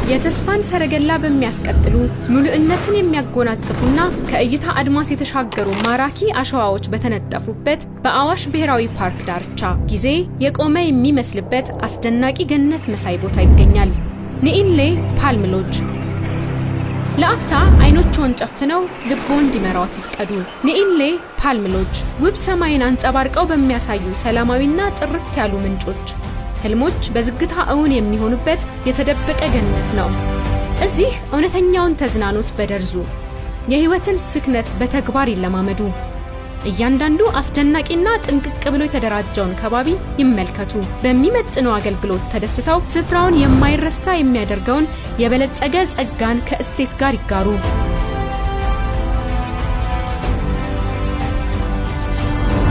የተስፋን ሰረገላ በሚያስቀጥሉ ሙሉእነትን የሚያጎናጽፉና ከእይታ አድማስ የተሻገሩ ማራኪ አሸዋዎች በተነጠፉበት በአዋሽ ብሔራዊ ፓርክ ዳርቻ ጊዜ የቆመ የሚመስልበት አስደናቂ ገነት መሳይ ቦታ ይገኛል። ኒኢንሌ ፓልም ሎጅ። ለአፍታ አይኖቹን ጨፍነው ልቦን እንዲመራው ይፍቀዱ። ኒኢንሌ ፓልም ሎጅ ውብ ሰማይን አንጸባርቀው በሚያሳዩ ሰላማዊና ጥርት ያሉ ምንጮች ህልሞች በዝግታ እውን የሚሆኑበት የተደበቀ ገነት ነው። እዚህ እውነተኛውን ተዝናኖት በደርዙ የህይወትን ስክነት በተግባር ይለማመዱ። እያንዳንዱ አስደናቂና ጥንቅቅ ብሎ የተደራጀውን ከባቢ ይመልከቱ። በሚመጥነው አገልግሎት ተደስተው ስፍራውን የማይረሳ የሚያደርገውን የበለጸገ ጸጋን ከእሴት ጋር ይጋሩ።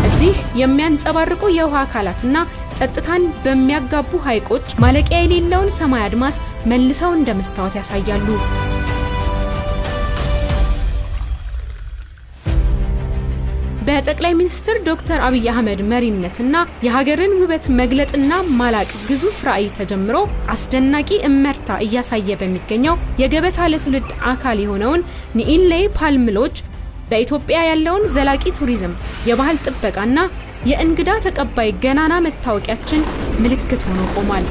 እዚህ የሚያንጸባርቁ የውሃ አካላትና ጸጥታን በሚያጋቡ ሐይቆች ማለቂያ የሌለውን ሰማይ አድማስ መልሰው እንደመስታወት ያሳያሉ። በጠቅላይ ሚኒስትር ዶክተር አብይ አህመድ መሪነትና የሀገርን ውበት መግለጥና ማላቅ ግዙፍ ራዕይ ተጀምሮ አስደናቂ እመርታ እያሳየ በሚገኘው የገበታ ለትውልድ አካል የሆነውን ኒኢንሌ ፓልም ሎጅ በኢትዮጵያ ያለውን ዘላቂ ቱሪዝም የባህል ጥበቃና የእንግዳ ተቀባይ ገናና መታወቂያችን ምልክት ሆኖ ቆሟል።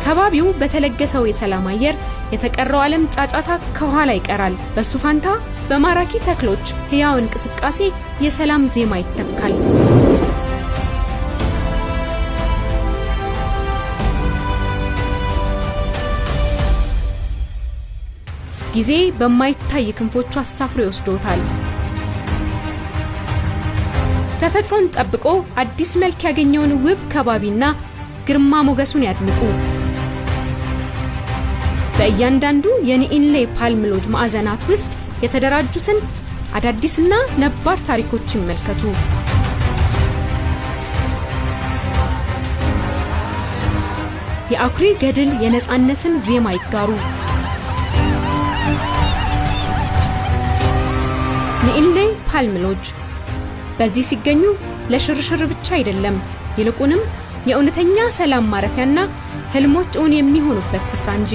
ከባቢው በተለገሰው የሰላም አየር የተቀረው ዓለም ጫጫታ ከኋላ ይቀራል። በሱ ፋንታ በማራኪ ተክሎች ህያው እንቅስቃሴ የሰላም ዜማ ይተካል። ጊዜ በማይታይ ክንፎቹ አሳፍሮ ይወስዶታል። ተፈጥሮን ጠብቆ አዲስ መልክ ያገኘውን ውብ ከባቢና ግርማ ሞገሱን ያድንቁ። በእያንዳንዱ የኒኢንሌ ፓልም ሎጅ ማዕዘናት ውስጥ የተደራጁትን አዳዲስና ነባር ታሪኮች ይመልከቱ። የአኩሪ ገድል የነጻነትን ዜማ ይጋሩ። ኒኢንሌ ፓልም ሎጅ በዚህ ሲገኙ ለሽርሽር ብቻ አይደለም፣ ይልቁንም የእውነተኛ ሰላም ማረፊያና ህልሞች እውን የሚሆኑበት ስፍራ እንጂ።